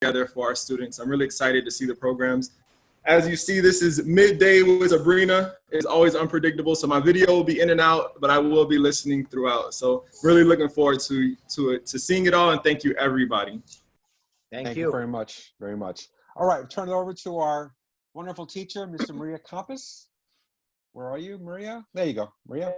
together for our students. I'm really excited to see the programs. As you see, this is midday with Sabrina. It's always unpredictable, so my video will be in and out, but I will be listening throughout. So really looking forward to seeing it all, and thank you, everybody. Thank you very much, very much. All right, turn it over to our wonderful teacher, Mr. Maria Campos. Where are you, Maria? There you go, Maria.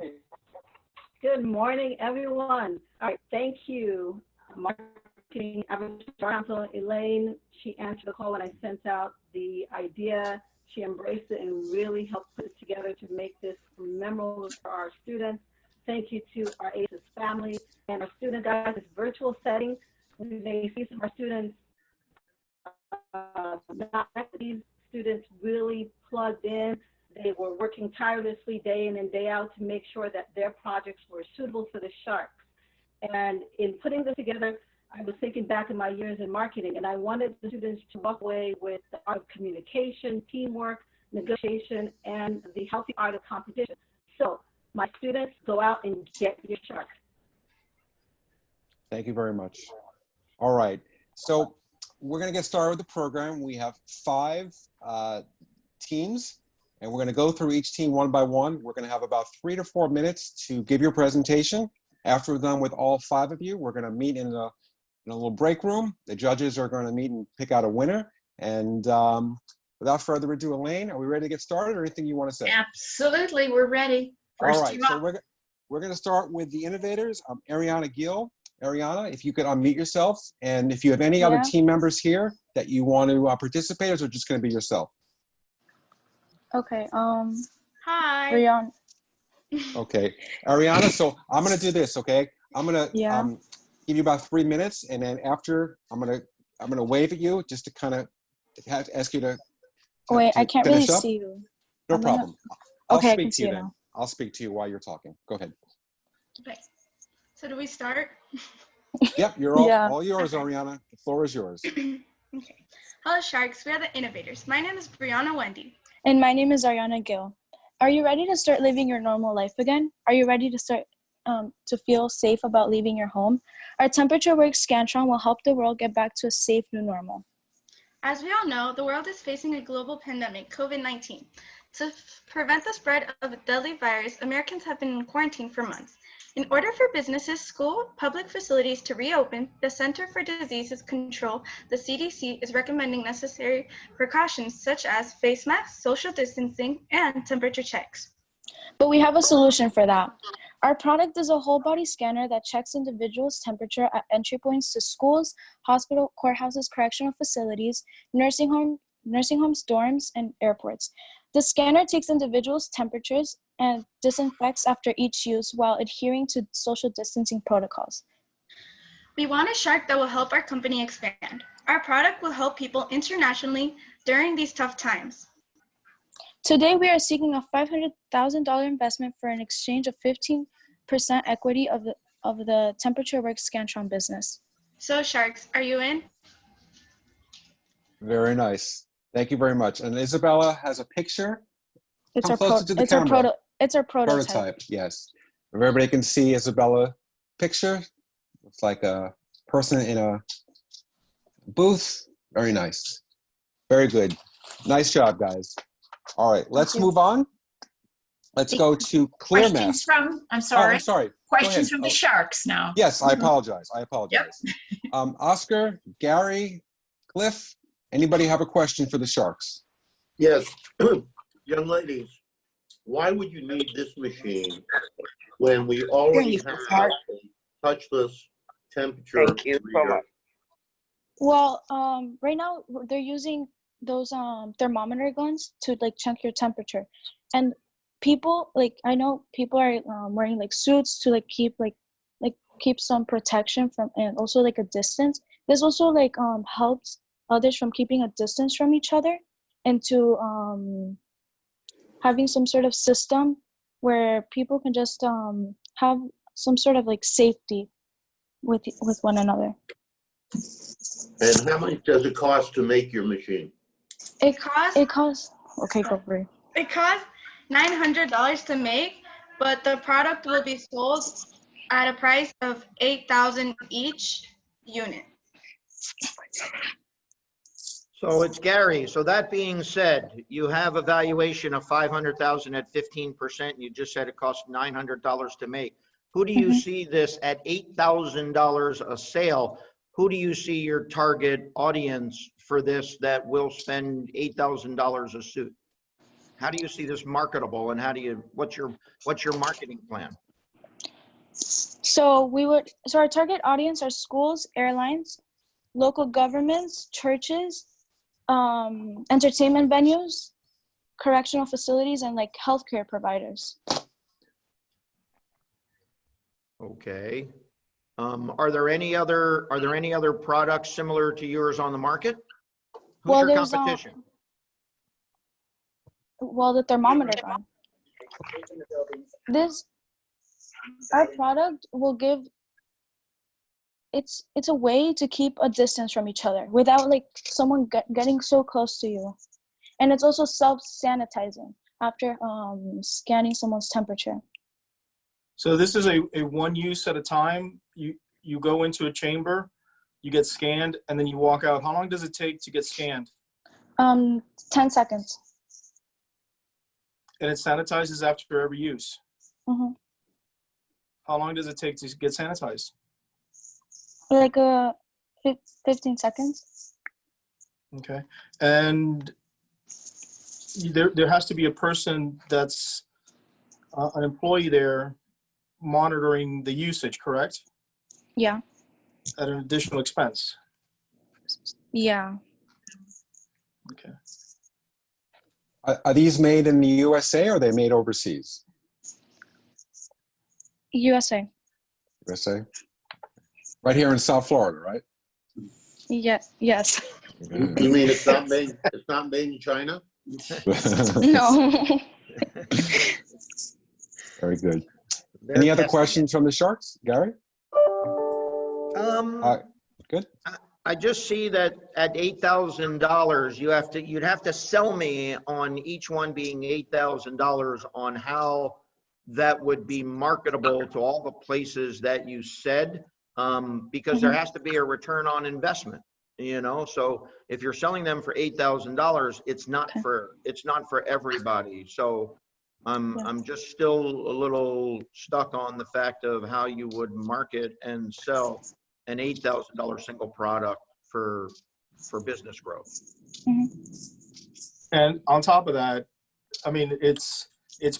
Good morning, everyone. All right, thank you, Marketing Aventura, Elaine. She answered the call when I sent out the idea. She embraced it and really helped put it together to make this memorable for our students. Thank you to our ACES family and our student guys. This virtual setting, we may see some of our students, these students really plugged in. They were working tirelessly day in and day out to make sure that their projects were suitable for the Sharks. And in putting this together, I was thinking back in my years in marketing, and I wanted the students to walk away with the art of communication, teamwork, negotiation, and the healthy art of competition. So my students, go out and get your Shark. Thank you very much. All right, so we're gonna get started with the program. We have 5 teams, and we're gonna go through each team one by one. We're gonna have about 3 to 4 minutes to give your presentation. After we're done with all 5 of you, we're gonna meet in a little break room. The judges are gonna meet and pick out a winner. And without further ado, Elaine, are we ready to get started, or anything you wanna say? Absolutely, we're ready. All right, so we're gonna start with the innovators. Ariana Gill. Ariana, if you could unmute yourself, and if you have any other team members here that you want to participate, or is it just gonna be yourself? Okay, Hi. Rihanna. Okay, Ariana, so I'm gonna do this, okay? I'm gonna give you about 3 minutes, and then after I'm gonna wave at you just to kind of ask you to wait, I can't really up. see you. No problem. Okay, I'll I can speak to see you you then. now. I'll speak to you while you're talking. Go ahead. Okay, so do we start? Yep, you're all yours, Okay. Ariana. The floor is yours. Okay. Hello, Sharks. We are the innovators. My name is Brianna Wendy. And my name is Ariana Gill. Are you ready to start living your normal life again? Are you ready to start to feel safe about leaving your home? Our Temperature Works Scantron will help the world get back to a safe new normal. As we all know, the world is facing a global pandemic, COVID-19. To prevent the spread of a deadly virus, Americans have been in quarantine for months. In order for businesses, school, public facilities to reopen, the Center for Disease Control, the CDC, is recommending necessary precautions such as face masks, social distancing, and temperature checks. But we have a solution for that. Our product is a whole body scanner that checks individuals' temperature at entry points to schools, hospital, courthouses, correctional facilities, nursing homes, dorms, and airports. The scanner takes individuals' temperatures and disinfects after each use while adhering to social distancing protocols. We want a Shark that will help our company expand. Our product will help people internationally during these tough times. Today, we are seeking a $500,000 investment for an exchange of 15% equity of the Temperature Works Scantron business. So, Sharks, are you in? Very nice. Thank you very much. And Isabella has a picture. It's Come our closer to the camera. It's our prototype. Yes. Everybody can see Isabella picture. It's like a person in a booth. Very nice. Very good. Nice job, guys. All right, let's move on. Let's go to Clear Mask. I'm sorry. Oh, I'm sorry. Questions from the Sharks now. Yes, I apologize. Yep. Oscar, Gary, Cliff, anybody have a question for the Sharks? Yes. Young ladies, why would you need this machine when we already have a touchless temperature reader? Well, right now they're using those thermometer guns to like check your temperature, and people I know people are wearing like suits to like keep some protection from, and also like a distance. This also like helps others from keeping a distance from each other, and to having some sort of system where people can just have some sort of like safety with one another. And how much does it cost to make your machine? It costs okay, go for it. It costs $900 to make, but the product will be sold at a price of $8,000 each unit. So it's Gary. So that being said, you have a valuation of 500,000 at 15%. You just said it cost $900 to make. Who do you see this at $8,000 a sale? Who do you see your target audience for this that will spend $8,000 a suit? How do you see this marketable, and what's your marketing plan? So our target audience are schools, airlines, local governments, churches, entertainment venues, correctional facilities, and like healthcare providers. Okay. Are there any other products similar to yours on the market? Who's your competition? The thermometer gun. Our product will give. It's a way to keep a distance from each other without like someone getting so close to you, and it's also self-sanitizing after scanning someone's temperature. So this is a one use at a time. You go into a chamber, you get scanned, and then you walk out. How long does it take to get scanned? 10 seconds. And it sanitizes after every use. Mm-hmm. How long does it take to get sanitized? Like 15 seconds. Okay. And there has to be a person that's an employee there monitoring the usage, correct? Yeah. At an additional expense. Yeah. Okay. Are these made in the USA or are they made overseas? USA. USA. Right here in South Florida, right? Yes. You mean it's not made in China? No. Very good. Any other questions from the Sharks, Gary? Good. I just see that at $8,000, you'd have to sell me on each one being $8,000 on how that would be marketable to all the places that you said, because there has to be a return on investment, you know. So if you're selling them for $8,000, it's not for everybody. So I'm just still a little stuck on the fact of how you would market and sell an $8,000 single product for business growth. And on top of that, I mean, it's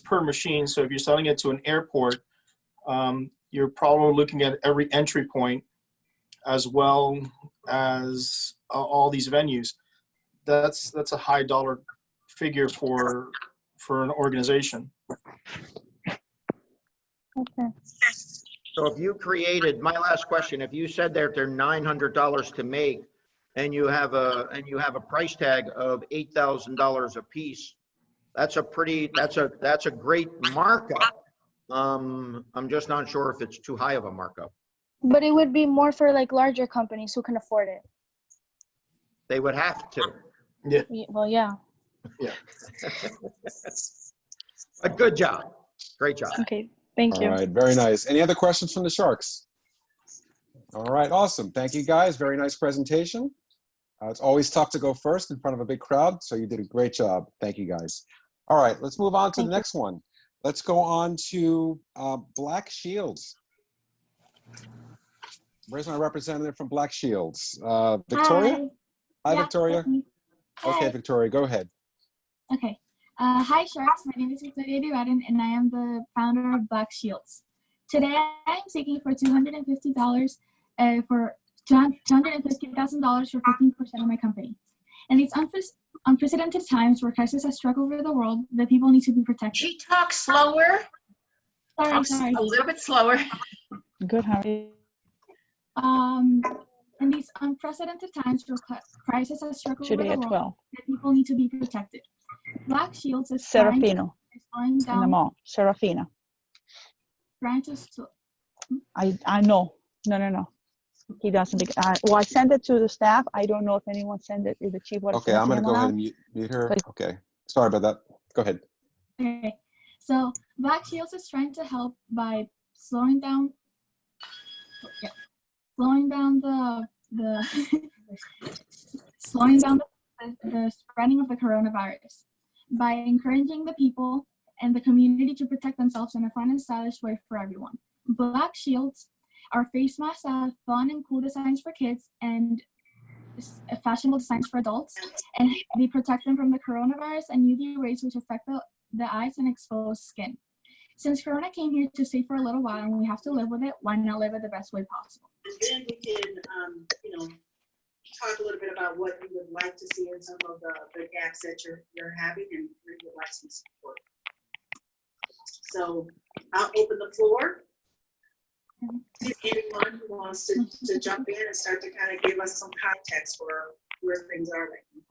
per machine. So if you're selling it to an airport, you're probably looking at every entry point as well as all these venues. That's a high dollar figure for an organization. Okay. So if you created, my last question, if you said that they're $900 to make and you have a price tag of $8,000 a piece, that's a great markup. I'm just not sure if it's too high of a markup. But it would be more for like larger companies who can afford it. They would have to. Yeah. Well, yeah. Yeah. But good job. Great job. Okay. Thank you. All right, very nice. Any other questions from the Sharks? All right, awesome. Thank you, guys. Very nice presentation. It's always tough to go first in front of a big crowd, so you did a great job. Thank you, guys. All right, let's move on to the next one. Let's go on to Black Shields. Where's my representative from Black Shields? Victoria? Hi, Yeah, Victoria. Okay, Victoria, go ahead. Okay. Hi, Sharks. My name is Victoria Duradin, and I am the founder of Black Shields. Today, I am seeking for $250,000 for $15% of my company. In these unprecedented times where crisis has struck over the world, the people need to be protected. She talks slower. Sorry. A little bit slower. Good, how are you? In these unprecedented times where crisis has struck over Today the at world, 12. the people need to be protected. Black Shields is Serafino. slowing In the down. mall. Serafino. Trying to I know. No. He doesn't. Well, I sent it to the staff. I don't know if anyone sent it. If the chief was. Okay, I'm going to go ahead and mute her. Okay, sorry about that. Go ahead. Okay, so Black Shields is trying to help by slowing down the the spreading of the coronavirus by encouraging the people and the community to protect themselves in a fun and stylish way for everyone. Black Shields are face masks that have fun and cool designs for kids and fashionable designs for adults, and they protect them from the coronavirus and UV rays which affect the eyes and expose skin. Since Corona came here to stay for a little while and we have to live with it, why not live it the best way possible? Then we can, talk a little bit about what you would like to see in some of the gaps that you're having and where you would like some support. So I'll open the floor. If anyone who wants to jump in and start to kind of give us some context for where things are right now.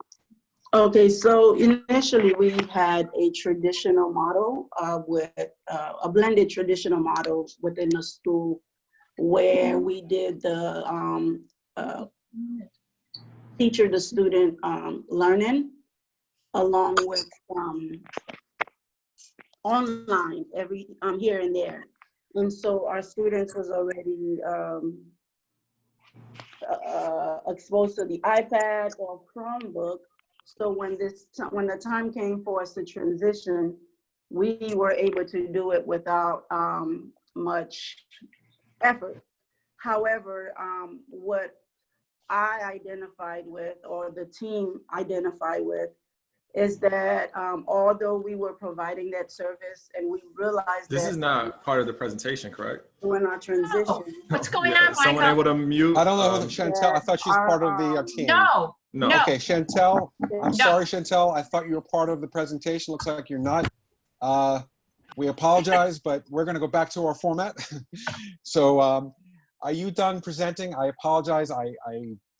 Okay, so initially we had a traditional model with a blended traditional model within the school where we did the teacher to student learning along with online every here and there. And so our students was already exposed to the iPad or Chromebook. So when the time came for us to transition, we were able to do it without much effort. However, what I identified with, or the team identified with, is that although we were providing that service and we realized This that is not part of the presentation, correct? when our transition. Oh, what's going Yeah, on, is someone Michael? able to mute? I don't know who Chantel, I thought she's part of the team. No, No. no. Okay, Chantel, I'm No. sorry, Chantel, I thought you were part of the presentation. Looks like you're not. We apologize, but we're gonna go back to our format. So are you done presenting? I apologize, I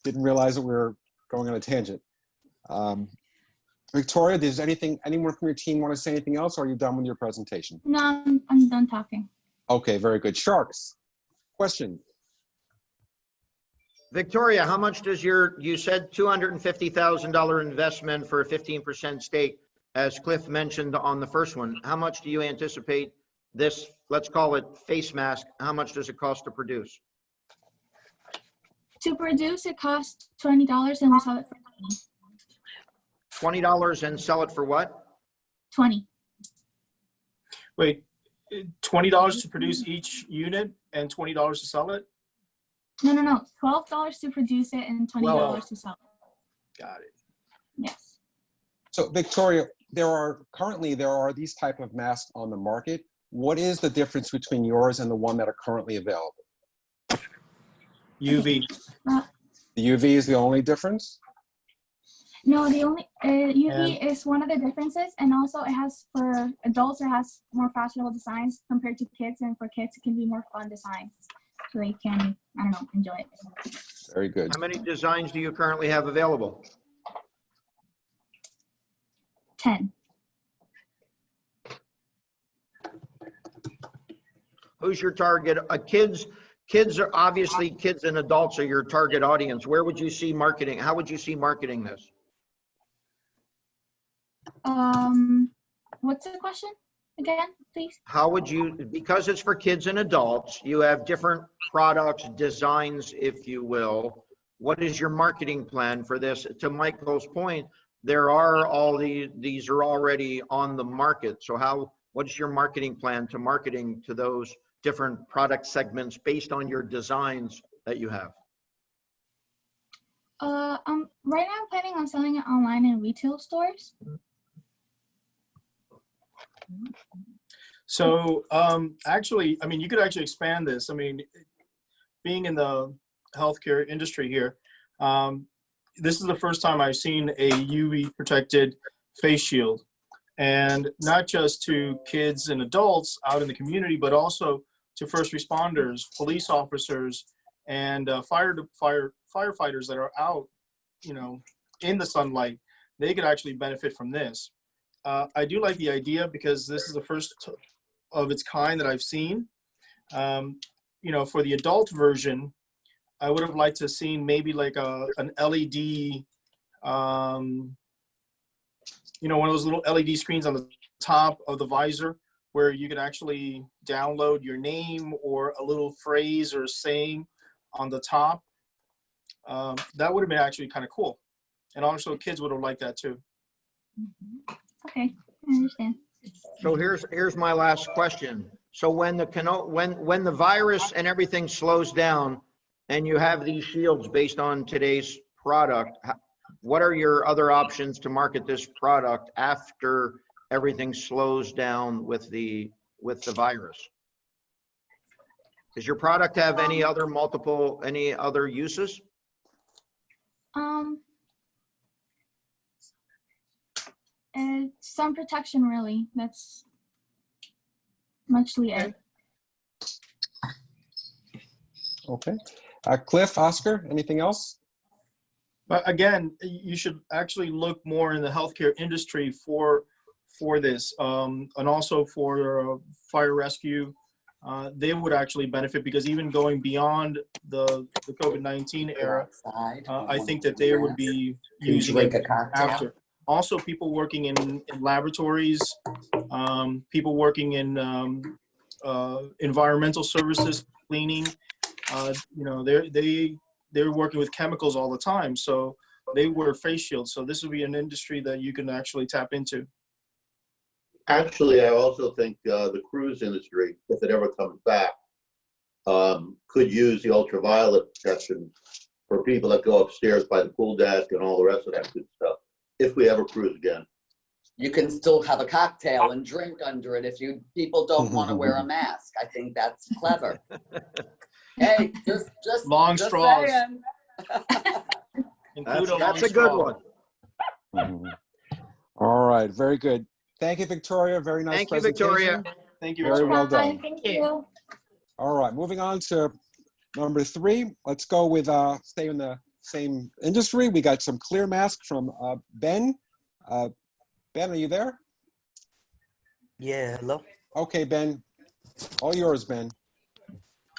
didn't realize that we were going on a tangent. Victoria, does anyone from your team want to say anything else, or are you done with your presentation? No, I'm done talking. Okay, very good. Sharks, question. Victoria, how much does you said $250,000 investment for a 15% stake, as Cliff mentioned on the first one. How much do you anticipate this, let's call it face mask, how much does it cost to produce? To produce, it costs $20 and we sell it for $20 and sell it for what? $20. Wait, $20 to produce each unit and $20 to sell it? No. $12 to produce it and $20 to sell it. Got it. Yes. So Victoria, there are these type of masks on the market. What is the difference between yours and the one that are currently available? UV. The UV is the only difference? No, the only UV is one of the differences, and also it has, for adults, it has more fashionable designs compared to kids, and for kids it can be more fun designs, so they can, I don't know, enjoy it. Very good. How many designs do you currently have available? 10. Who's your target? Kids are obviously, kids and adults are your target audience. Where would you see marketing? How would you see marketing this? What's the question again, please? How would you, because it's for kids and adults, you have different products, designs, if you will. What is your marketing plan for this? To Michael's point, there are all these are already on the market. So what is your marketing plan to marketing to those different product segments based on your designs that you have? Right now I'm planning on selling it online in retail stores. So actually, I mean, you could actually expand this. I mean, being in the healthcare industry here, this is the first time I've seen a UV protected face shield, and not just to kids and adults out in the community, but also to first responders, police officers, and firefighters that are out, in the sunlight. They could actually benefit from this. I do like the idea because this is the first of its kind that I've seen. For the adult version, I would have liked to have seen maybe like an LED, one of those little LED screens on the top of the visor where you could actually download your name or a little phrase or saying on the top. That would have been actually kind of cool. And also kids would have liked that too. Okay, I understand. So here's my last question. So when the virus and everything slows down and you have these shields based on today's product, what are your other options to market this product after everything slows down with the virus? Does your product have any other uses? Sun protection, really. That's muchly it. Okay. Cliff, Oscar, anything else? But again, you should actually look more in the healthcare industry for this, and also for fire rescue. They would actually benefit, because even going beyond the COVID-19 era, I think that they would be using it after. Also, people working in laboratories, people working in environmental services, cleaning. You know, they're working with chemicals all the time, so they wear face shields. So this would be an industry that you can actually tap into. Actually, I also think the cruise industry, if it ever comes back, could use the ultraviolet protection for people that go upstairs by the pool deck and all the rest of that good stuff, if we ever cruise again. You can still have a cocktail and drink under it if people don't want to wear a mask. I think that's clever. Hey, just long just straws. That's a good one. All right, very good. Thank you, Victoria. Very nice presentation. Thank you, Victoria. Thank you. Very well done. Thank you. All right, moving on to number 3. Let's go with stay in the same industry. We got some clear masks from Ben. Ben, are you there? Yeah, hello. Okay, Ben. All yours, Ben.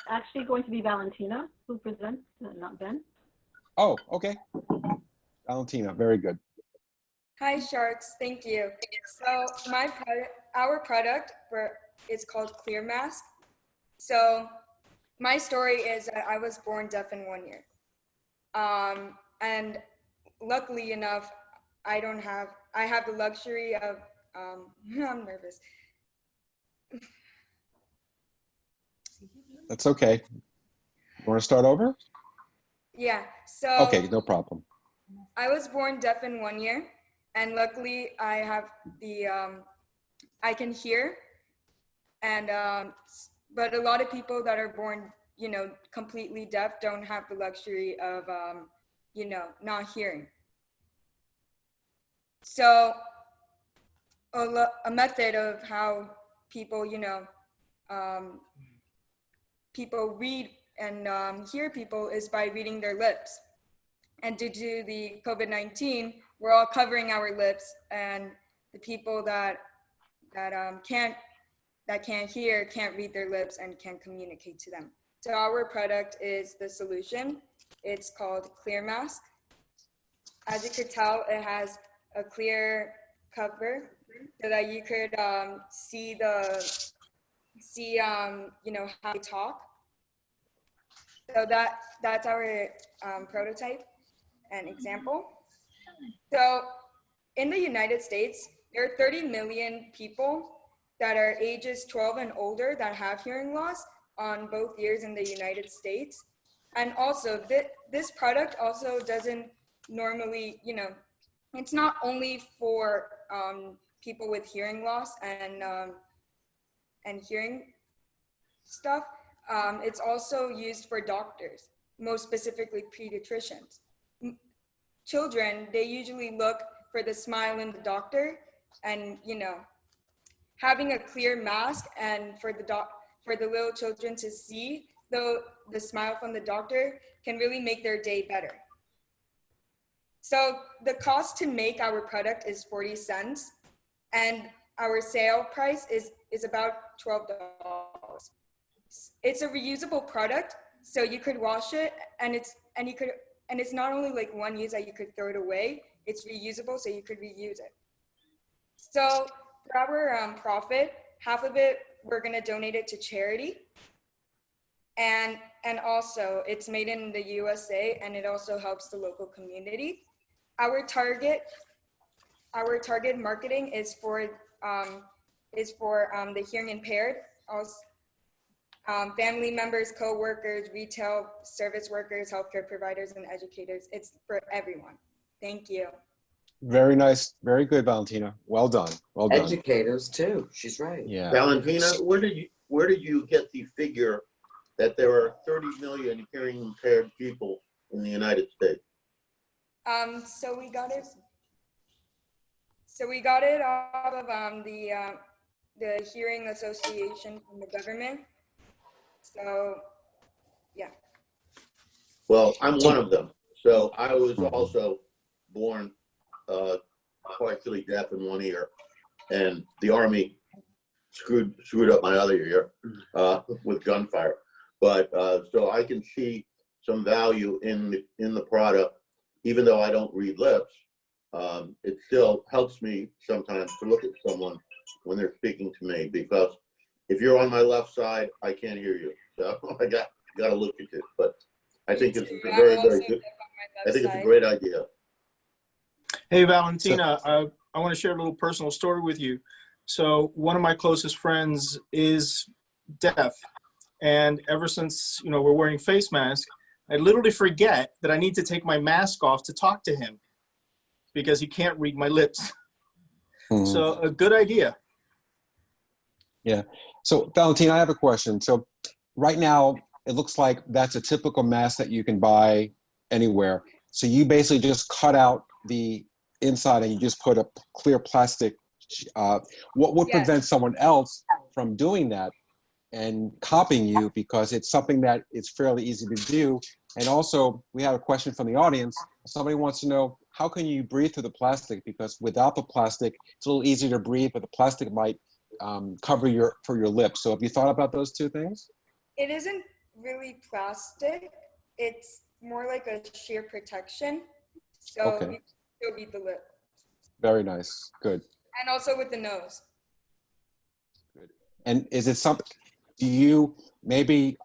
Actually going to be Valentina who presents, not Ben. Oh, okay. Valentina, very good. Hi, Sharks. Thank you. So our product is called Clear Mask. So my story is that I was born deaf in 1 year. And luckily enough, I have the luxury of, I'm nervous. That's okay. You want to start over? Yeah, so. Okay, no problem. I was born deaf in 1 year, and luckily I have I can hear, and but a lot of people that are born, completely deaf don't have the luxury of, not hearing. So a method of how people, people read and hear people is by reading their lips. And due to the COVID-19, we're all covering our lips, and the people that can't hear can't read their lips and can't communicate to them. So our product is the solution. It's called Clear Mask. As you could tell, it has a clear cover so that you could see how they talk. So that's our prototype and example. So in the United States, there are 30 million people that are ages 12 and older that have hearing loss on both ears in the United States. And also this product also doesn't normally, it's not only for people with hearing loss and hearing stuff. It's also used for doctors, most specifically pediatricians. Children, they usually look for the smile in the doctor, and having a clear mask and for the little children to see the smile from the doctor can really make their day better. So the cost to make our product is 40 cents, and our sale price is about $12. It's a reusable product, so you could wash it, and it's not only like one use that you could throw it away. It's reusable, so you could reuse it. So for our profit, half of it we're gonna donate it to charity, and also it's made in the USA, and it also helps the local community. our target marketing is for the hearing impaired, also, family members, co-workers, retail service workers, healthcare providers, and educators. It's for everyone. Thank you. Very nice. Very good, Valentina. Well done. Well done. Educators too. She's right. Yeah. Valentina, where did you get the figure that there are 30 million hearing impaired people in the United States? So we got it off of the Hearing Association from the government. So, yeah. Well, I'm one of them. So I was also born partially deaf in one ear, and the Army screwed up my other ear with gunfire. But so I can see some value in the product, even though I don't read lips. It still helps me sometimes to look at someone when they're speaking to me, because if you're on my left side, I can't hear you. So I got to look at it. But I think it's a very good. I think it's a great idea. Hey, Valentina, I want to share a little personal story with you. So one of my closest friends is deaf. And ever since, we're wearing face masks, I literally forget that I need to take my mask off to talk to him because he can't read my lips. So a good idea. Yeah. So Valentina, I have a question. So right now, it looks like that's a typical mask that you can buy anywhere. So you basically just cut out the inside and you just put a clear plastic. What would prevent someone else from doing that and copying you, because it's something that is fairly easy to do? And also, we have a question from the audience. Somebody wants to know, how can you breathe through the plastic? Because without the plastic, it's a little easier to breathe, but the plastic might cover your lips. So have you thought about those two things? It isn't really plastic. It's more like a sheer protection. So Okay. you still read the lip. Very nice. Good. And also with the nose. And is it something, do you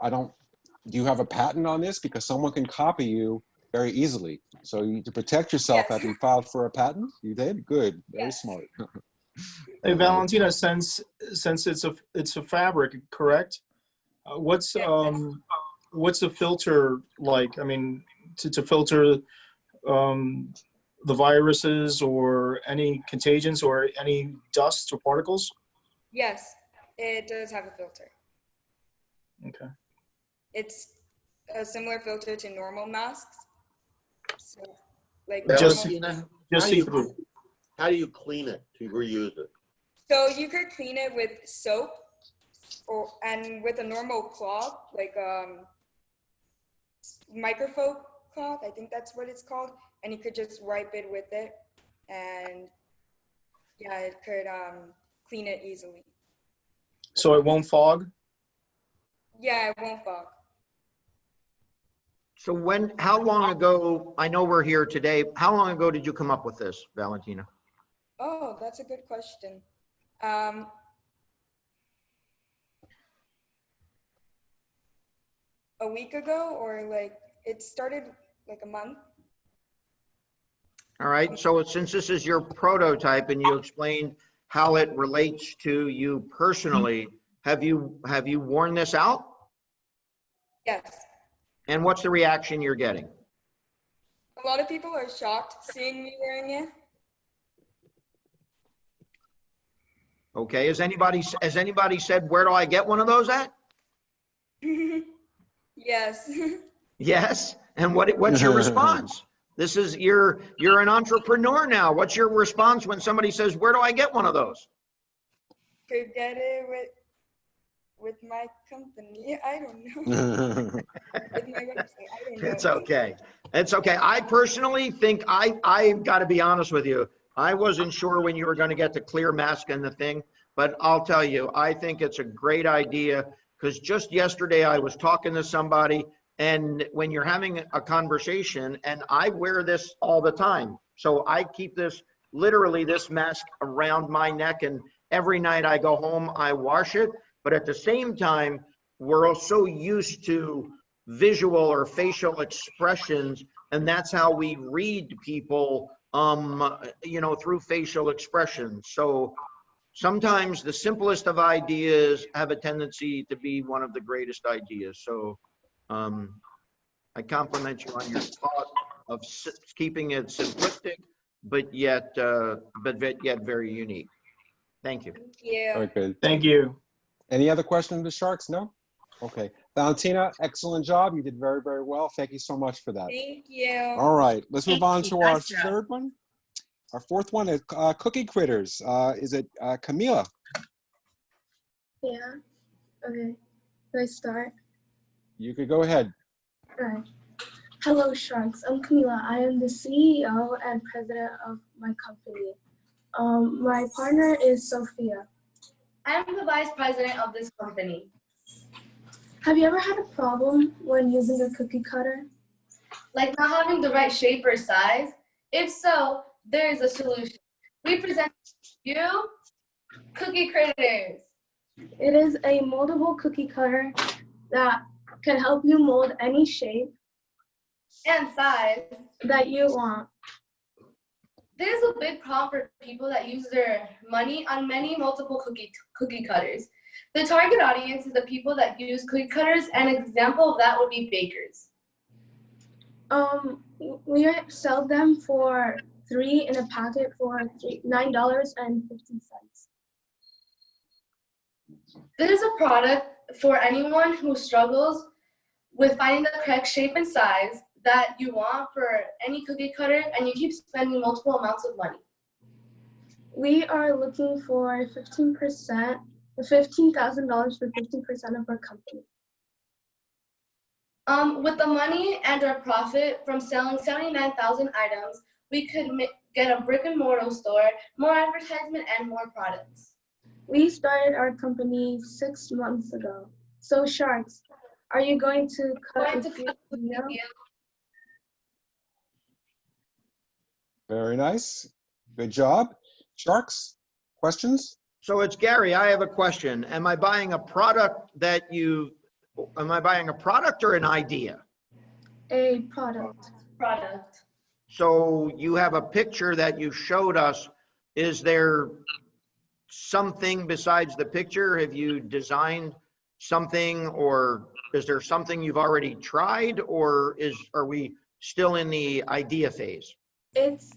have a patent on this? Because someone can copy you very easily. So to protect yourself, have you filed for a patent? You did? Good. Very smart. Hey, Valentina, since it's a fabric, correct? What's the filter like? I mean, to filter the viruses or any contagions or any dust or particles? Yes, it does have a filter. Okay. It's a similar filter to normal masks. So, like Valentina, see-through. How do you clean it to reuse it? So you could clean it with soap and with a normal cloth, like microfiber cloth, I think that's what it's called. And you could just wipe it with it, and yeah, it could clean it easily. So it won't fog? Yeah, it won't fog. So how long ago, I know we're here today, how long ago did you come up with this, Valentina? Oh, that's a good question. A week ago, or like it started like a month. All right, so since this is your prototype and you explained how it relates to you personally, have you worn this out? Yes. And what's the reaction you're getting? A lot of people are shocked seeing me wearing it. Okay, has anybody said, where do I get one of those at? Yes. Yes, and what's your response? This is, you're an entrepreneur now. What's your response when somebody says, where do I get one of those? Could get it with my company. I don't know. With my website. I don't know. It's okay. It's okay. I personally think I've got to be honest with you. I wasn't sure when you were going to get the clear mask and the thing, but I'll tell you, I think it's a great idea, because just yesterday I was talking to somebody, and when you're having a conversation, and I wear this all the time. So I keep this, literally this mask around my neck, and every night I go home, I wash it. But at the same time, we're so used to visual or facial expressions, and that's how we read people through facial expression. So sometimes the simplest of ideas have a tendency to be one of the greatest ideas. So I compliment you on your thought of keeping it simplistic, but yet very unique. Thank you. Yeah. Very good. Thank you. Any other questions of the Sharks? No? Okay. Valentina, excellent job. You did very, very well. Thank you so much for that. Thank you. All right. Let's move on to our Nice job. third one. Our fourth one is Cookie Critters. Is it Camila? Yeah. Okay. Do I start? You could go ahead. All right. Hello, Sharks. I'm Camila. I am the CEO and president of my company. My partner is Sophia. I'm the vice president of this company. Have you ever had a problem when using a cookie cutter? Like not having the right shape or size? If so, there is a solution. We present you Cookie Critters. It is a moldable cookie cutter that can help you mold any shape and size that you want. There's a big problem for people that use their money on multiple cookie cutters. The target audience is the people that use cookie cutters, and an example of that would be bakers. We sell them for 3 in a packet for $9.50. This is a product for anyone who struggles with finding the correct shape and size that you want for any cookie cutter, and you keep spending multiple amounts of money. We are looking for $15,000 for 15% of our company. With the money and our profit from selling 79,000 items, we could get a brick and mortar store, more advertisement, and more products. We started our company 6 months ago. So Sharks, are you going to cut the video? Very nice. Good job. Sharks, questions? So it's Gary. I have a question. Am I buying a product or an idea? A product. Product. So you have a picture that you showed us. Is there something besides the picture? Have you designed something, or is there something you've already tried, or are we still in the idea phase? It's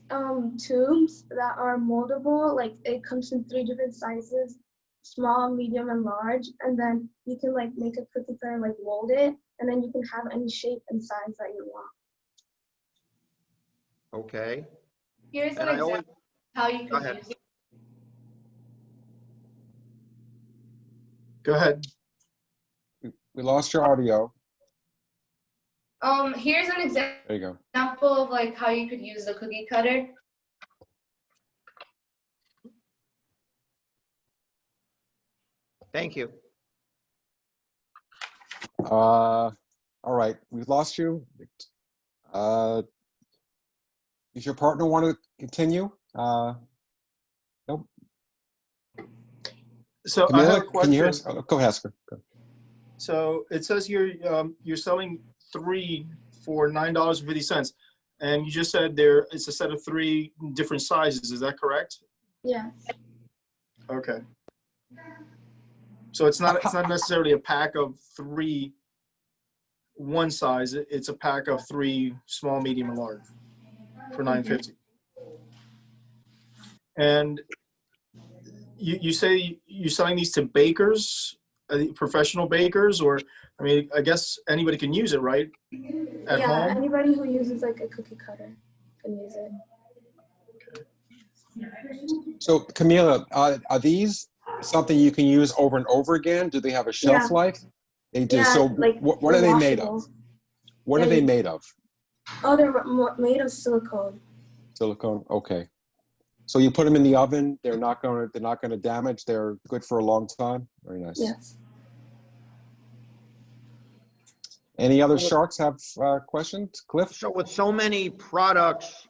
tubes that are moldable. Like it comes in 3 different sizes: small, medium, and large. And then you can like make a cookie cutter, like mold it, and then you can have any shape and size that you want. Okay. Here's an example how you can use it. Go ahead. We lost your audio. Here's an There you go. example of like how you could use the cookie cutter. Thank you. All right, we've lost you. Does your partner want to continue? Nope. So Camila, I have a question. can you hear us? Oh, go ahead, Oscar. Go. So it says here you're selling 3 for $9.50, and you just said it's a set of 3 different sizes. Is that correct? Yes. Okay. So it's not necessarily a pack of 3 one size. It's a pack of 3 small, medium, and large for $9.50. And you say you're selling these to bakers, professional bakers, or I mean, I guess anybody can use it, right? At home? Anybody who uses like a cookie cutter can use it. So Camila, are these something you can use over and over again? Do they have a shelf life? They do. Yeah, So like what are they made of? What are they made of? Oh, they're made of silicone. Silicone. Okay. So you put them in the oven. They're not going to damage. They're good for a long time. Very nice. Yes. Any other Sharks have questions? Cliff? So with so many products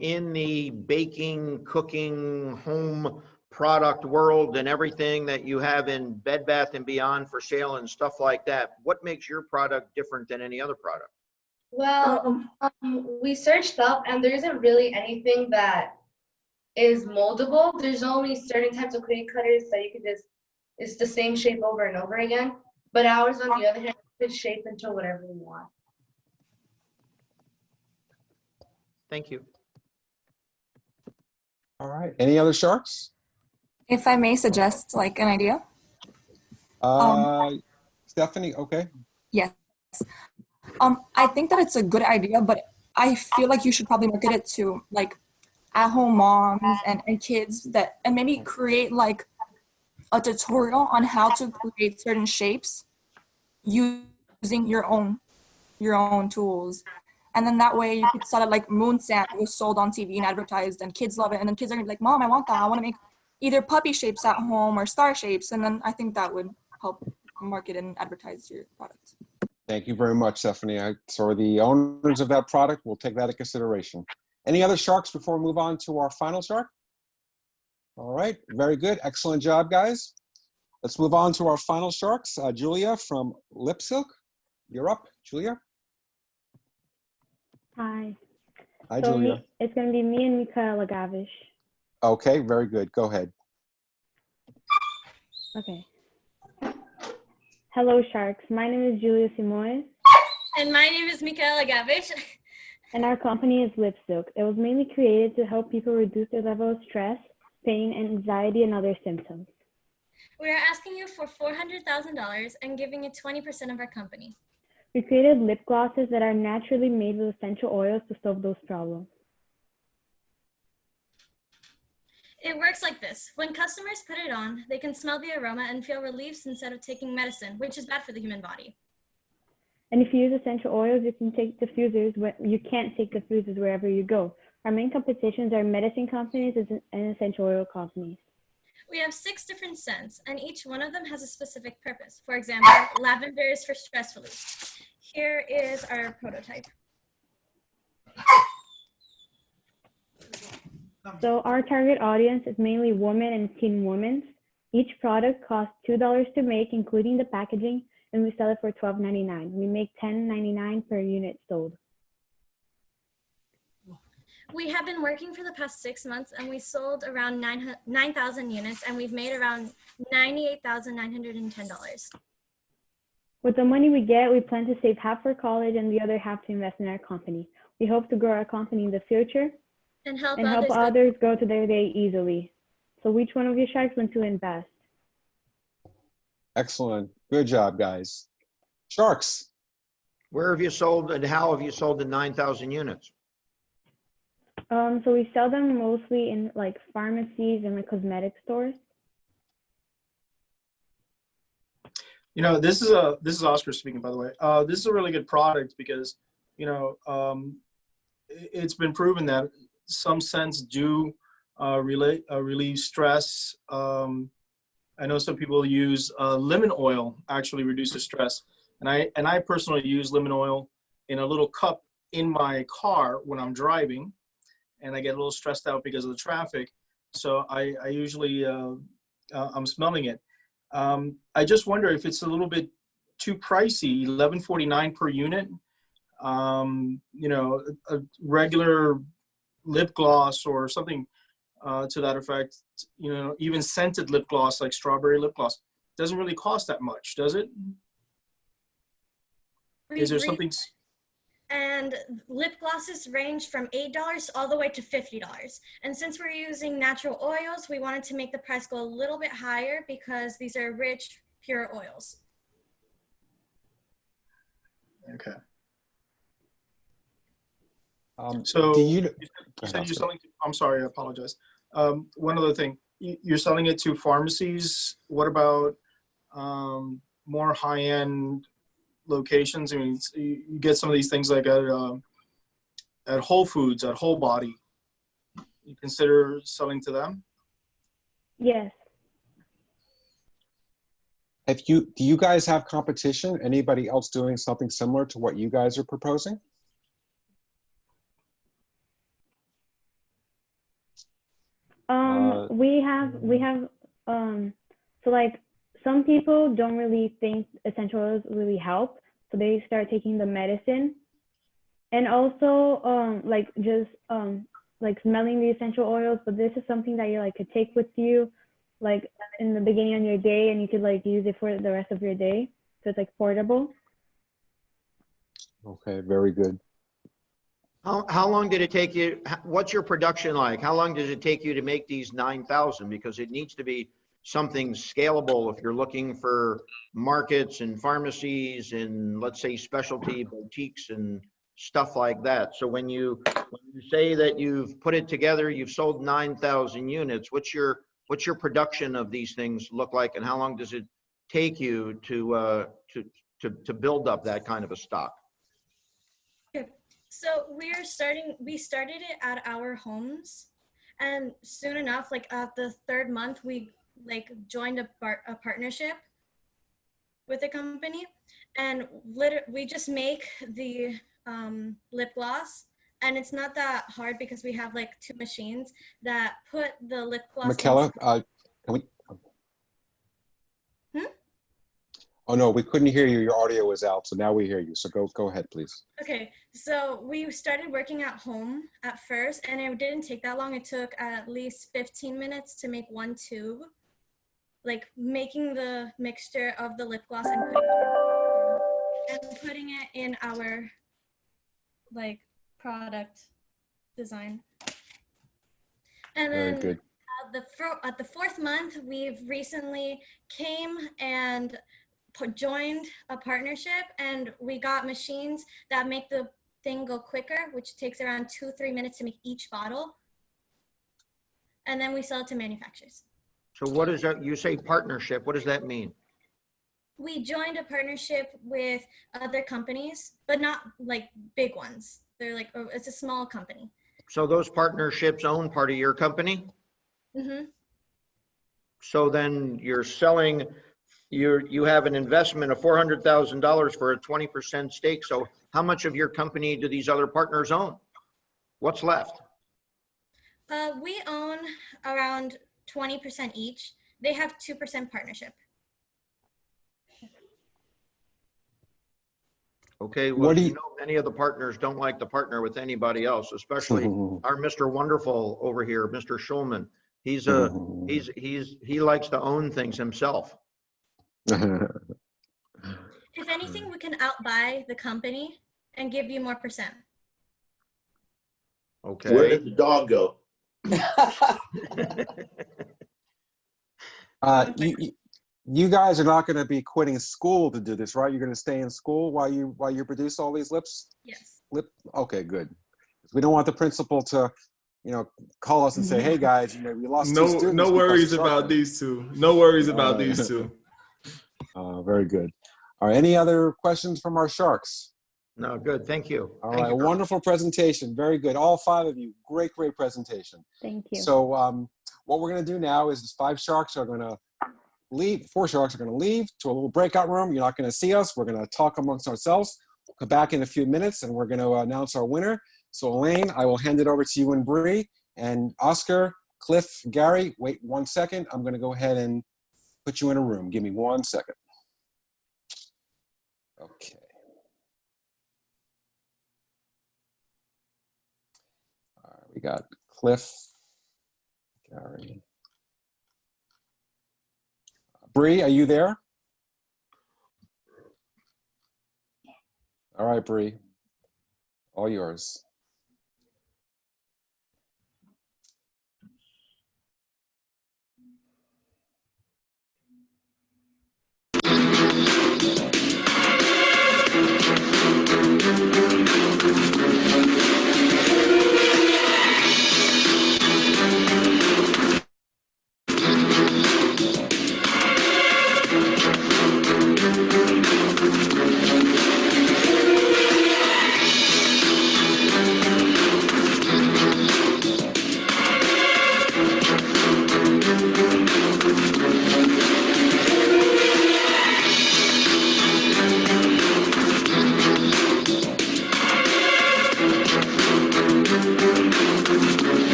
in the baking, cooking, home product world and everything that you have in Bed Bath & Beyond for sale and stuff like that, what makes your product different than any other product? Well, we searched up and there isn't really anything that is moldable. There's only certain types of cookie cutters that you can just, it's the same shape over and over again. But ours, on the other hand, could shape into whatever you want. Thank you. All right. Any other sharks? If I may suggest like an idea. Stephanie, okay. Yes. I think that it's a good idea, but I feel like you should probably market it to like at-home moms and kids that, and maybe create like a tutorial on how to create certain shapes using your own tools. And then that way you could sell it like moon sand was sold on TV and advertised and kids love it. And then kids are gonna be like, Mom, I want that. I want to make either puppy shapes at home or star shapes. And then I think that would help market and advertise your product. Thank you very much, Stephanie. So the owners of that product will take that into consideration. Any other sharks before we move on to our final shark? All right, very good. Excellent job, guys. Let's move on to our final sharks. Julia from Lip Silk, you're up, Julia. Hi. Hi, So Julia. it's going to be me and Michaela Gavish. Okay, very good. Go ahead. Okay. Hello, Sharks. My name is Julia Simoes. And my name is Michaela Gavish. And our company is Lip Silk. It was mainly created to help people reduce their level of stress, pain, anxiety, and other symptoms. We are asking you for $400,000 and giving you 20% of our company. We created lip glosses that are naturally made with essential oils to solve those problems. It works like this. When customers put it on, they can smell the aroma and feel relief instead of taking medicine, which is bad for the human body. And if you use essential oils, you can take diffusers. You can't take diffusers wherever you go. Our main competitions are medicine companies and essential oil companies. We have 6 different scents, and each one of them has a specific purpose. For example, lavender is for stress relief. Here is our prototype. So our target audience is mainly women and teen women. Each product costs $2 to make, including the packaging, and we sell it for $12.99. We make $10.99 per unit sold. We have been working for the past 6 months, and we sold around 9,000 units, and we've made around $98,910. With the money we get, we plan to save half for college and the other half to invest in our company. We hope to grow our company in the future and help others go to their day easily. So which one of you sharks want to invest? Excellent. Good job, guys. Sharks. Where have you sold and how have you sold the 9,000 units? So we sell them mostly in like pharmacies and like cosmetic stores. You know, this is Oscar speaking, by the way. This is a really good product because, you know, it's been proven that some scents do relieve stress. I know some people use lemon oil actually reduces stress, and I personally use lemon oil in a little cup in my car when I'm driving, and I get a little stressed out because of the traffic. So I usually I'm smelling it. I just wonder if it's a little bit too pricey, $11.49 per unit. You know, a regular lip gloss or something to that effect, you know, even scented lip gloss like strawberry lip gloss doesn't really cost that much, does it? Is there something? And lip glosses range from $8 all the way to $50. And since we're using natural oils, we wanted to make the price go a little bit higher because these are rich, pure oils. Okay. So do you said you're selling to, I'm sorry, I apologize. One other thing, you're selling it to pharmacies. What about more high-end locations? I mean, you get some of these things like at Whole Foods, at Whole Body. You consider selling to them? Yes. Do you guys have competition? Anybody else doing something similar to what you guys are proposing? We have so like some people don't really think essential oils really help, so they start taking the medicine, And also, like just like smelling the essential oils, but this is something that you like could take with you, like in the beginning of your day, and you could like use it for the rest of your day. So it's like portable. Okay, very good. How long did it take you? What's your production like? How long does it take you to make these 9,000? Because it needs to be something scalable if you're looking for markets and pharmacies and, let's say, specialty boutiques and stuff like that. So when you say that you've put it together, you've sold 9,000 units, what's your production of these things look like, and how long does it take you to build up that kind of a stock? So we started it at our homes, and soon enough, like at the 3rd month, we like joined a partnership with a company, and we just make the lip gloss, and it's not that hard because we have like 2 machines that put the lip gloss. Michaela, can we? Oh no, we couldn't hear you. Your audio was out, so now we hear you. So go ahead, please. Okay, so we started working at home at first, and it didn't take that long. It took at least 15 minutes to make 1 tube, like making the mixture of the lip gloss and putting it in our like product design. And Very then good. at the 4th month, we've recently came and joined a partnership, and we got machines that make the thing go quicker, which takes around 2-3 minutes to make each bottle. And then we sell it to manufacturers. So what is that? You say partnership, what does that mean? We joined a partnership with other companies, but not like big ones. They're like, it's a small company. So those partnerships own part of your company? Mm-hmm. So then you're selling, you have an investment of $400,000 for a 20% stake. So how much of your company do these other partners own? What's left? We own around 20% each. They have 2% partnership. Okay, well, you know, many of the partners don't like to partner with anybody else, especially our Mr. Wonderful over here, Mr. Schulman. He likes to own things himself. If anything, we can outbuy the company and give you more percent. Okay. Where did the dog go? You guys are not going to be quitting school to do this, right? You're going to stay in school while you produce all these lips? Yes. Okay, good. We don't want the principal to, call us and say, "Hey guys, we lost 2 students." No worries about these 2. No worries about these 2. Very good. All right. Any other questions from our sharks? No, good. Thank you. All right. Wonderful presentation. Very good. All 5 of you. Great presentation. Thank you. So what we're going to do now is 5 sharks are going to leave. 4 sharks are going to leave to a little breakout room. You're not going to see us. We're going to talk amongst ourselves. We'll come back in a few minutes and we're going to announce our winner. So Elaine, I will hand it over to you and Bree, and Oscar, Cliff, Gary. Wait 1 second. I'm going to go ahead and put you in a room. Give me 1 second. Okay. All right, we got Cliff, Gary. Bree, are you there? All right, Bree, all yours.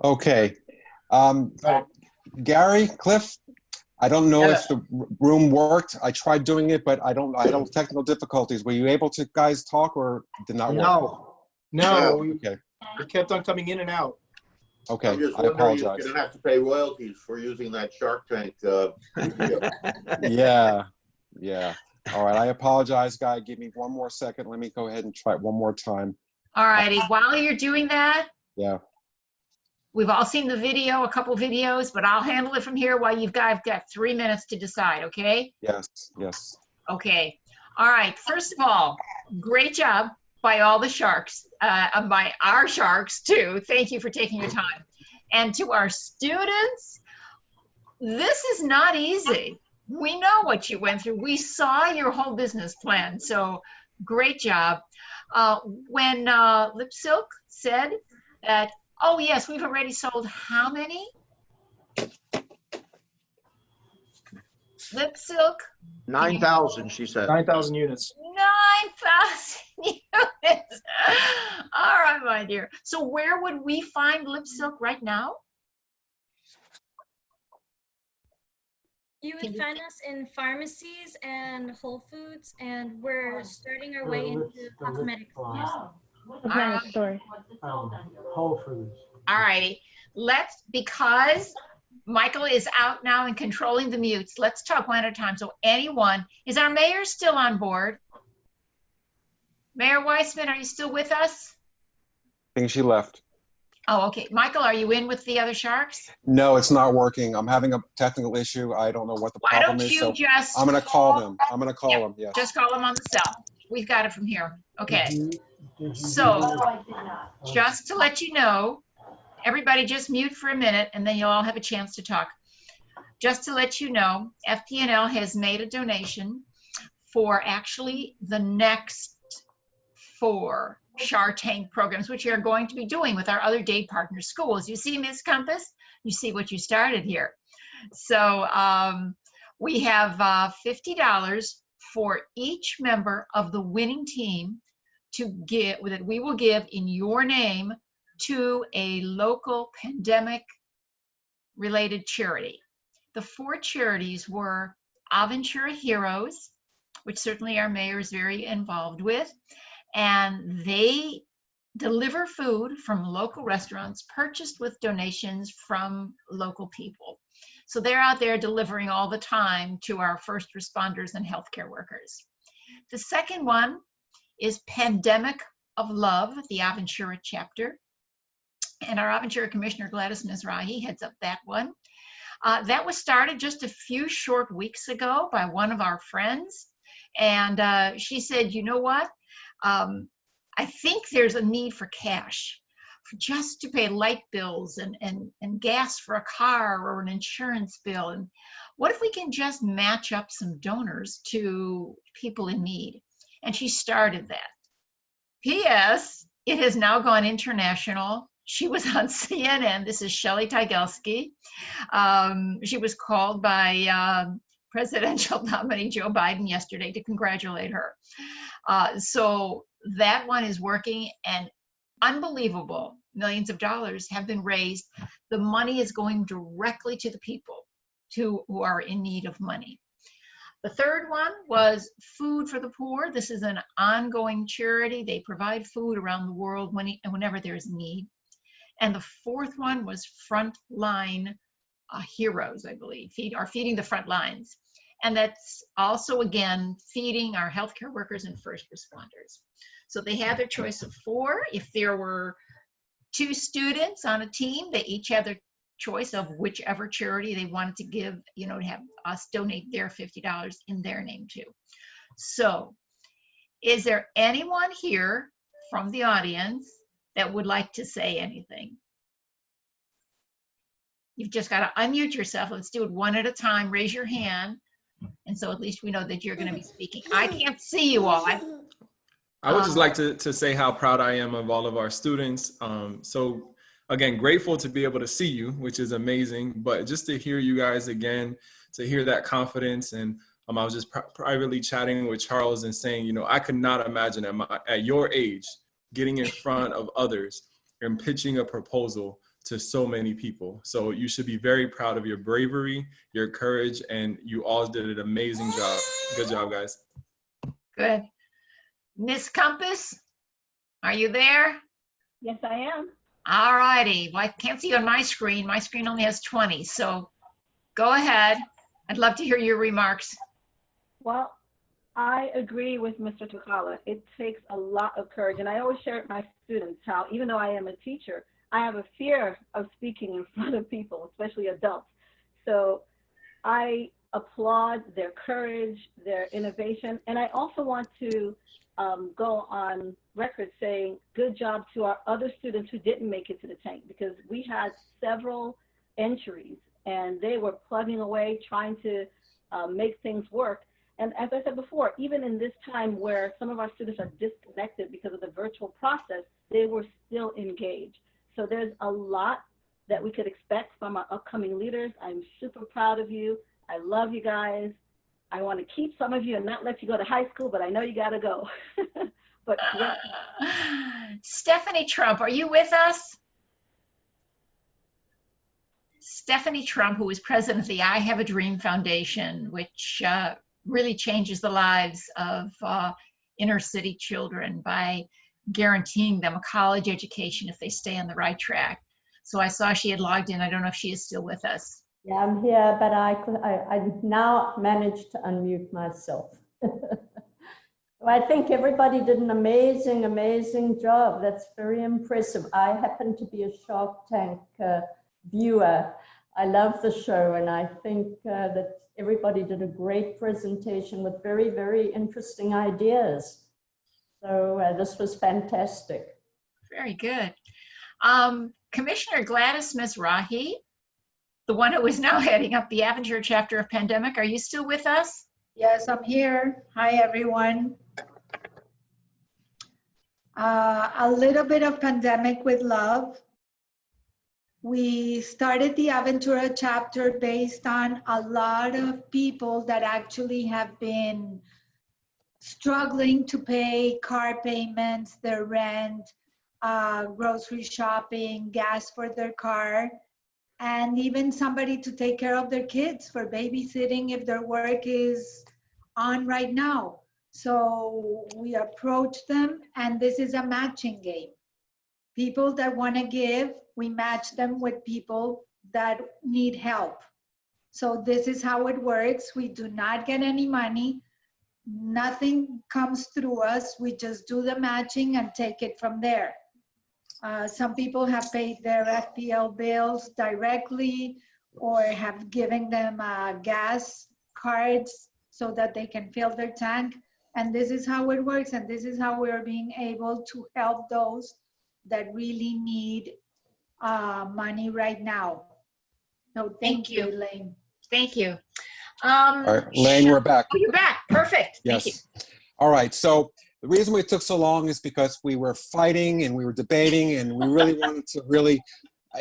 Okay. Gary, Cliff, I don't know if the room worked. I tried doing it, but I had technical difficulties. Were you able to guys talk or did not work? No, Okay. it kept on coming in and out. Okay, I'm just I wondering if apologize. you're gonna have to pay royalties for using that Shark Tank. Yeah, yeah. All right, I apologize, Guy. Give me one more second. Let me go ahead and try it one more time. All righty, while you're doing that, Yeah. we've all seen the video, a couple videos, but I'll handle it from here while you've got 3 minutes to decide, okay? Yes, yes. Okay. All right. First of all, great job by all the sharks, by our sharks too. Thank you for taking your time. And to our students, this is not easy. We know what you went through. We saw your whole business plan. So great job. When Lip Silk said that, oh yes, we've already sold how many? Lip Silk? 9,000, she said. 9,000 units. 9,000 units. All right, my dear. So where would we find Lip Silk right now? You would find us in pharmacies and Whole Foods, and we're starting our way into cosmetics. Cosmetic store. Whole Foods. All righty. Because Michael is out now and controlling the mutes, let's talk one at a time. So anyone, is our mayor still on board? Mayor Weissman, are you still with us? I think she left. Oh, okay. Michael, are you in with the other sharks? No, it's not working. I'm having a technical issue. I don't know what the Why problem don't is. you So just I'm going to call them. I'm going to call them. Yes. Just call them on the cell. We've got it from here. Okay. So just to let you know, everybody just mute for a minute and then you'll all have a chance to talk. Just to let you know, FPNL has made a donation for actually the next 4 Shark Tank programs, which we are going to be doing with our other day partner schools. You see, Ms. Compass, you see what you started here. So we have $50 for each member of the winning team to give, that we will give in your name to a local pandemic related charity. The 4 charities were Aventura Heroes, which certainly our mayor is very involved with, and they deliver food from local restaurants purchased with donations from local people. So they're out there delivering all the time to our first responders and healthcare workers. The second one is Pandemic of Love, the Aventura chapter. And our Aventura Commissioner Gladys Mizrahi heads up that one. That was started just a few short weeks ago by one of our friends. And she said, you know what? I think there's a need for cash just to pay light bills and gas for a car or an insurance bill. And what if we can just match up some donors to people in need? And she started that. P.S. It has now gone international. She was on CNN. This is Shelley Tygelski. She was called by presidential nominee Joe Biden yesterday to congratulate her. So that one is working, and unbelievable millions of dollars have been raised. The money is going directly to the people who are in need of money. The third one was Food for the Poor. This is an ongoing charity. They provide food around the world whenever there's need. And the fourth one was Frontline Heroes, I believe, feeding the front lines. And that's also, again, feeding our healthcare workers and first responders. So they had their choice of 4. If there were 2 students on a team, they each had their choice of whichever charity they wanted to give, to have us donate their $50 in their name too. So is there anyone here from the audience that would like to say anything? You've just got to unmute yourself. Let's do it one at a time. Raise your hand. And so at least we know that you're going to be speaking. I can't see you all. I would just like to say how proud I am of all of our students. So again, grateful to be able to see you, which is amazing, but just to hear you guys again, to hear that confidence. And I was just privately chatting with Charles and saying, I could not imagine at your age, getting in front of others and pitching a proposal to so many people. So you should be very proud of your bravery, your courage, and you all did an amazing job. Good job, guys. Good. Miss Compass, are you there? Yes, I am. All righty. Well, I can't see on my screen. My screen only has 20, so go ahead. I'd love to hear your remarks. Well, I agree with Mr. Tukala. It takes a lot of courage, and I always share with my students how, even though I am a teacher, I have a fear of speaking in front of people, especially adults. So I applaud their courage, their innovation, and I also want to go on record saying good job to our other students who didn't make it to the tank, because we had several entries and they were plugging away, trying to make things work. And as I said before, even in this time where some of our students are disconnected because of the virtual process, they were still engaged. So there's a lot that we could expect from our upcoming leaders. I'm super proud of you. I love you guys. I want to keep some of you and not let you go to high school, but I know you got to go. But Stephanie Trump, are you with us? Stephanie Trump, who is president of the I Have a Dream Foundation, which really changes the lives of inner city children by guaranteing them a college education if they stay on the right track. So I saw she had logged in. I don't know if she is still with us. Yeah, I'm here, but I now managed to unmute myself. I think everybody did an amazing, amazing job. That's very impressive. I happen to be a Shark Tank viewer. I love the show, and I think that everybody did a great presentation with very, very interesting ideas. So this was fantastic. Very good. Commissioner Gladys Mizrahi, the one who is now heading up the Aventura chapter of Pandemic, are you still with us? Yes, I'm here. Hi, everyone. A little bit of Pandemic with Love. We started the Aventura chapter based on a lot of people that actually have been struggling to pay car payments, their rent, grocery shopping, gas for their car, and even somebody to take care of their kids for babysitting if their work is on right now. So we approach them, and this is a matching game. People that want to give, we match them with people that need help. So this is how it works. We do not get any money. Nothing comes through us. We just do the matching and take it from there. Some people have paid their FPL bills directly or have given them gas cards so that they can fill their tank. And this is how it works. And this is how we're being able to help those that really need money right now. So thank you, Elaine. Thank you. All right, Elaine, we're back. Oh, you're back. Perfect. Yes. Thank you. All right. So the reason we took so long is because we were fighting and we were debating, and we really wanted to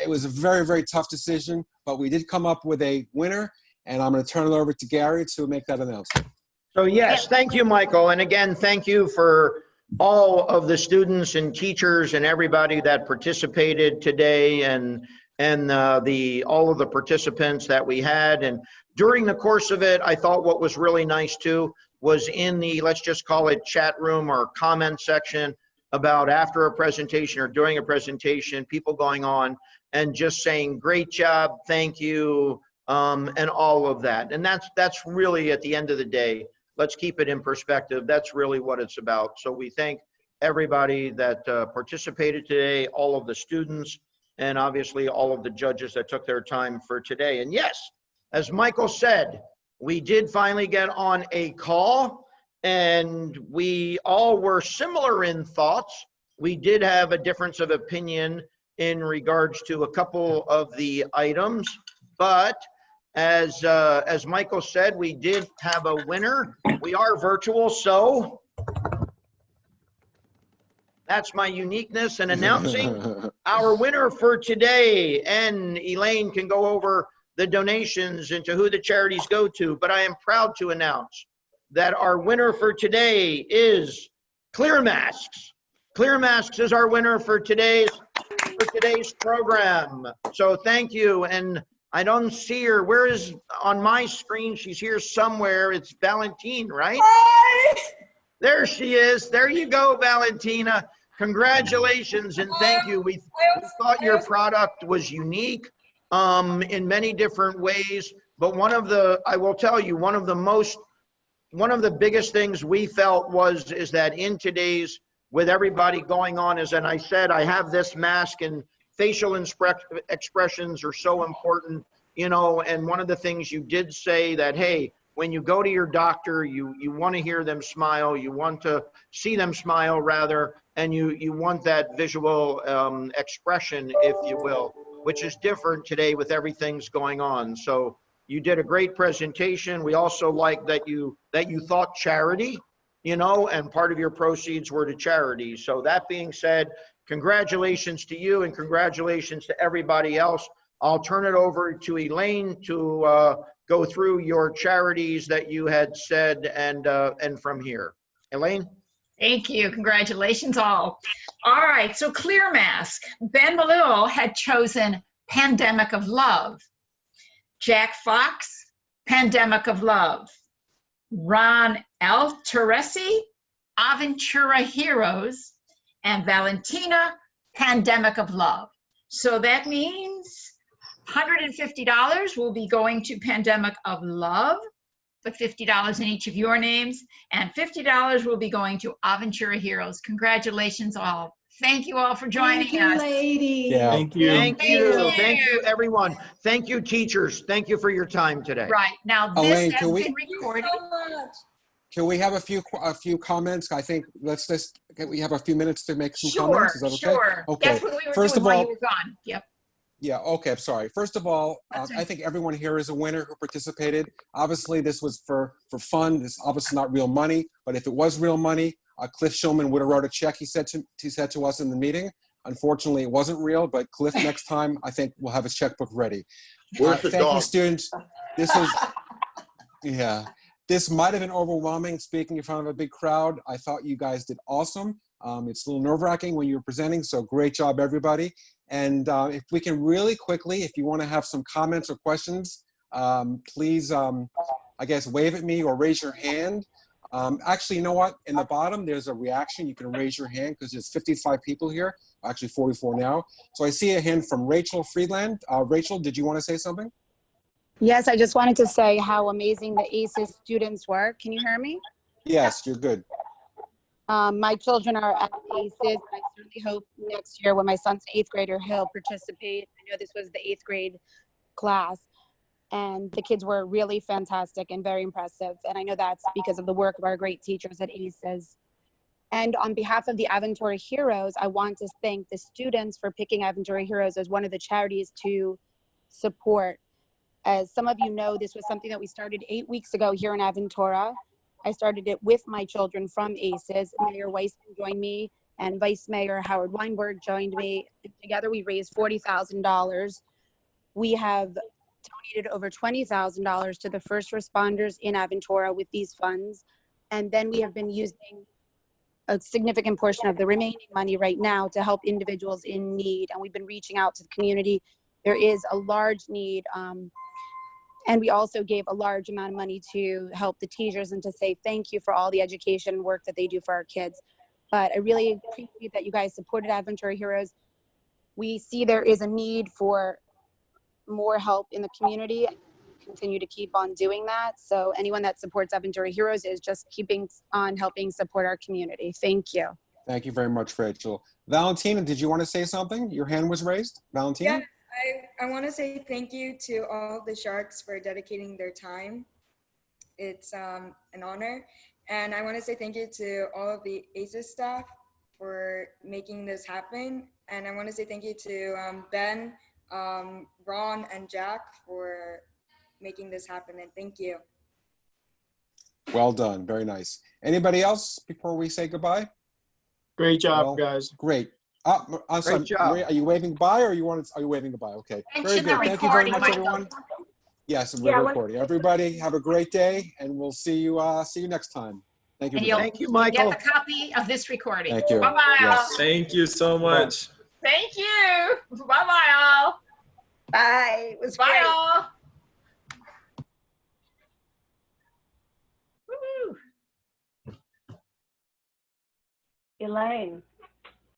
it was a very, very tough decision, but we did come up with a winner, and I'm going to turn it over to Gary to make that announcement. So yes, thank you, Michael. And again, thank you for all of the students and teachers and everybody that participated today, and all of the participants that we had. And during the course of it, I thought what was really nice too was in the, let's just call it chat room or comment section, about after a presentation or during a presentation, people going on and just saying, great job, thank you, and all of that. And that's really, at the end of the day, let's keep it in perspective. That's really what it's about. So we thank everybody that participated today, all of the students, and obviously all of the judges that took their time for today. And yes, as Michael said, we did finally get on a call, and we all were similar in thoughts. We did have a difference of opinion in regards to a couple of the items, but as Michael said, we did have a winner. We are virtual, so that's my uniqueness in announcing our winner for today. And Elaine can go over the donations and to who the charities go to, but I am proud to announce that our winner for today is Clear Masks. Clear Masks is our winner for today's for today's program. So thank you. And I don't see her. Where is, on my screen, she's here somewhere. It's Valentine, right? Hi. There she is. There you go, Valentina. Congratulations and thank you. We thought your product was unique in many different ways, but I will tell you, one of the biggest things we felt is that in today's, with everybody going on, and I said, I have this mask, and facial expressions are so important, you know, and one of the things you did say that, hey, when you go to your doctor, you want to hear them smile, you want to see them smile rather, and you want that visual expression, if you will, which is different today with everything's going on. So you did a great presentation. We also like that you thought charity, you know, and part of your proceeds were to charity. So that being said, congratulations to you and congratulations to everybody else. I'll turn it over to Elaine to go through your charities that you had said and from here. Elaine? Thank you. Congratulations all. All right, so Clear Mask. Ben Malil had chosen Pandemic of Love. Jack Fox, Pandemic of Love. Ron L. Teresi, Aventura Heroes. And Valentina, Pandemic of Love. So that means $150 will be going to Pandemic of Love, with $50 in each of your names, and $50 will be going to Aventura Heroes. Congratulations all. Thank you all for joining us. Ladies. Yeah. Thank you. Thank you. Thank you, everyone. Thank you, teachers. Thank you for your time today. Right. Now this Elaine, has been recorded. Can we have a few comments? I think we have a few minutes to make some Sure, comments. Is that okay? sure. Okay. That's what we were First doing of all, while you were gone. Yep. Yeah, okay, I'm sorry. First of all, That's right. I think everyone here is a winner who participated. Obviously, this was for fun. This is obviously not real money, but if it was real money, Cliff Shulman would have wrote a check, he said to us in the meeting. Unfortunately, it wasn't real, but Cliff, next time, I think we'll have his checkbook ready. Where's the thank dog? you, students. This was, yeah, this might have been overwhelming speaking in front of a big crowd. I thought you guys did awesome. It's a little nerve-wracking when you were presenting, so great job, everybody. And if we can really quickly, if you want to have some comments or questions, please, I guess, wave at me or raise your hand. Actually, you know what? In the bottom, there's a reaction. You can raise your hand because there's 55 people here, actually 44 now. So I see a hand from Rachel Friedland. Rachel, did you want to say something? Yes, I just wanted to say how amazing the ACES students were. Can you hear me? Yes, you're good. My children are at ACES, and I certainly hope next year when my son's an 8th grader, he'll participate. I know this was the 8th grade class, and the kids were really fantastic and very impressive. And I know that's because of the work of our great teachers at ACES. And on behalf of the Aventura Heroes, I want to thank the students for picking Aventura Heroes as one of the charities to support. As some of you know, this was something that we started 8 weeks ago here in Aventura. I started it with my children from ACES. Mayor Weissman joined me and Vice Mayor Howard Weinberg joined me. Together we raised $40,000. We have donated over $20,000 to the first responders in Aventura with these funds. And then we have been using a significant portion of the remaining money right now to help individuals in need. And we've been reaching out to the community. There is a large need. And we also gave a large amount of money to help the teachers and to say thank you for all the education work that they do for our kids. But I really appreciate that you guys supported Aventura Heroes. We see there is a need for more help in the community and continue to keep on doing that. So anyone that supports Aventura Heroes is just keeping on helping support our community. Thank you. Thank you very much, Rachel. Valentina, did you want to say something? Your hand was raised. Valentina? Yeah. I want to say thank you to all the Sharks for dedicating their time. It's an honor. And I want to say thank you to all of the ACES staff for making this happen. And I want to say thank you to Ben, Ron, and Jack for making this happen. And thank you. Well done. Very nice. Anybody else before we say goodbye? Great job, guys. Great. I'm sorry, Great job. are you waving goodbye or are you waving goodbye? Okay. Very good. Thank you very much, everyone. Yes, we're recording. Everybody have a great day and we'll see you next time. Thank you. Thank you, Michael. Get a copy of this recording. Thank you. Bye-bye. Yes. Thank you so much. Thank you. was Bye great. all. Woo. Elaine.